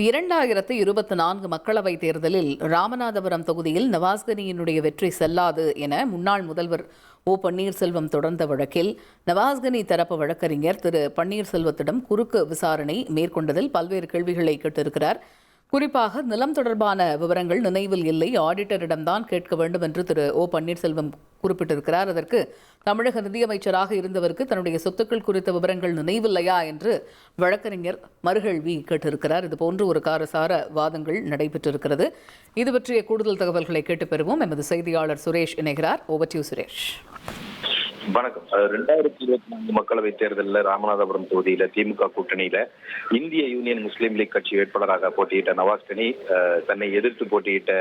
2024 மக்களவைத் தேர்தலில் ராமநாதபுரம் தொகுதியில் நவாஸ்கனியினுடைய வெற்றி செல்லாது என முன்னாள் முதல்வர் ஓ பன்னீர்செல்வம் தொடர்ந்த வழக்கில் நவாஸ்கனி தரப்பு வழக்கறிஞர் திரு பன்னீர்செல்வத்திடம் குறுக்கு விசாரணை மேற்கொண்டதில் பல்வேறு கேள்விகளை கேட்டிருக்கிறார். குறிப்பாக நிலம் தொடர்பான விவரங்கள் நினைவில் இல்லை, ஆடிட்டரிடம்தான் கேட்க வேண்டும் என்று திரு ஓ பன்னீர்செல்வம் குறிப்பிட்டிருக்கிறார். அதற்கு தமிழக நிதியமைச்சராக இருந்தவருக்கு தன்னுடைய சொத்துக்கள் குறித்த விவரங்கள் நினைவில்லையா என்று வழக்கறிஞர் மறுகேள்வி கேட்டிருக்கிறார். இதுபோன்று ஒரு காரசார வாதங்கள் நடைபெற்றிருக்கிறது. இது பற்றிய கூடுதல் தகவல்களை கேட்டு பெறுவோம். எமது செய்தியாளர் சுரேஷ் இணைகிறார். Over to you Suresh. வணக்கம். 2024 மக்களவைத் தேர்தலில் ராமநாதபுரம் தொகுதியில திமுக கூட்டணியில இந்திய யூனியன் முஸ்லீம் லீக் கட்சி வேட்பாளராக போட்டியிட்ட நவாஸ்கனி தன்னை எதிர்த்து போட்டியிட்ட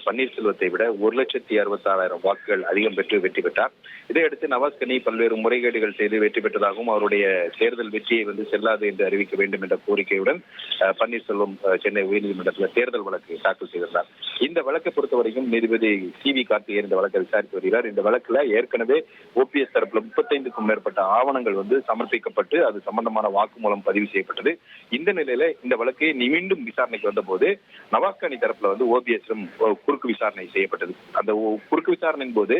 பன்னீர்செல்வத்தை விட 1,66,000 வாக்குகள் அதிகம் பெற்று வெற்றி பெற்றார். இதையடுத்து நவாஸ்கனி பல்வேறு முறைகேடுகள் செய்து வெற்றி பெற்றதாகவும் அவருடைய தேர்தல் வெற்றியை செல்லாது என்று அறிவிக்க வேண்டும் என்ற கோரிக்கையுடன் பன்னீர்செல்வம் சென்னை உயர்நீதிமன்றத்தில் தேர்தல் வழக்கு தாக்கல் செய்திருந்தார். இந்த வழக்கை பொறுத்தவரைக்கும் நீதிபதி சி.வி. கார்த்திகேயன் இந்த வழக்கை விசாரித்து வருகிறார். இந்த வழக்குல ஏற்கனவே ஓபிஎஸ் தரப்புல 35க்கும் மேற்பட்ட ஆவணங்கள் சமர்ப்பிக்கப்பட்டு அது சம்பந்தமான வாக்குமூலம் பதிவு செய்யப்பட்டது. இந்த நிலையில இந்த வழக்கை மீண்டும் விசாரணைக்கு வந்த போது நவாஸ்கனி தரப்புல ஓபிஎஸ் குறுக்கு விசாரணை செய்யப்பட்டது. அந்த குறுக்கு விசாரணையின் போது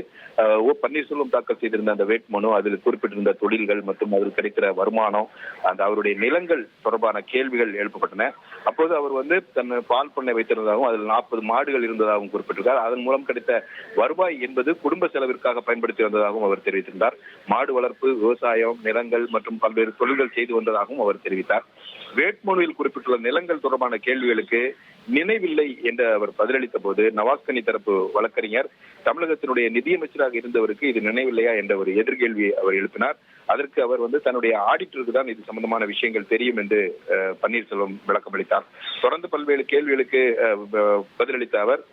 ஓ பன்னீர்செல்வம் தாக்கல் செய்திருந்த அந்த வேட்புமனு, அதில் குறிப்பிட்டிருந்த தொழில்கள் மற்றும் அதில் கிடைக்கிற வருமானம், அந்த அவருடைய நிலங்கள் தொடர்பான கேள்விகள் எழுப்பப்பட்டன. அப்போது அவர் தன் பால் பண்ணை வைத்திருந்ததாகவும் அதில் 40 மாடுகள் இருந்ததாகவும் குறிப்பிட்டிருக்கார். அதன் மூலம் கிடைத்த வருவாய் என்பது குடும்ப செலவிற்காக பயன்படுத்தி வந்ததாகவும் அவர் தெரிவித்திருந்தார். மாடு வளர்ப்பு, விவசாயம், நிலங்கள் மற்றும் பல்வேறு தொழில்கள் செய்து வந்ததாகவும் அவர் தெரிவித்தார். வேட்புமனுவில் குறிப்பிட்டுள்ள நிலங்கள் தொடர்பான கேள்விகளுக்கு நினைவில்லை என்று அவர் பதிலளித்த போது நவாஸ்கனி தரப்பு வழக்கறிஞர் தமிழகத்தினுடைய நிதியமைச்சராக இருந்தவருக்கு இது நினைவில்லையா என்ற ஒரு எதிர்கேள்வியை அவர் எழுப்பினார். அதற்கு அவர் தன்னுடைய ஆடிட்டருக்கு தான் இது சம்பந்தமான விஷயங்கள் தெரியும் என்று பன்னீர்செல்வம் விளக்கம் அளித்தார். தொடர்ந்து பல்வேறு கேள்விகளுக்கு பதிலளித்த அவர்,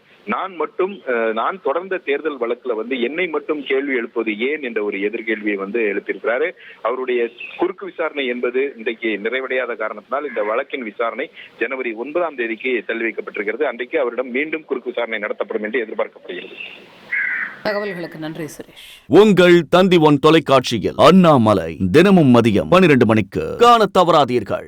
நான் தொடர்ந்த தேர்தல் வழக்குல என்னை மட்டும் கேள்வி எழுப்புவது ஏன் என்ற ஒரு எதிர்கேள்வியை எழுப்பியிருக்கிறாரு. அவருடைய குறுக்கு விசாரணை என்பது இன்றைக்கு நிறைவடையாத காரணத்தினால் இந்த வழக்கின் விசாரணை ஜனவரி 9ஆம் தேதிக்கு தள்ளி வைக்கப்பட்டிருக்கிறது. அன்றைக்கு அவரிடம் மீண்டும் குறுக்கு விசாரணை நடத்தப்படும் என்று எதிர்பார்க்கப்படுகிறது. தகவல்களுக்கு நன்றி சுரேஷ். உங்கள் தந்தி ஒன் தொலைக்காட்சியில் அண்ணாமலை தினமும் மதியம் 12 மணிக்கு காண தவறாதீர்கள்.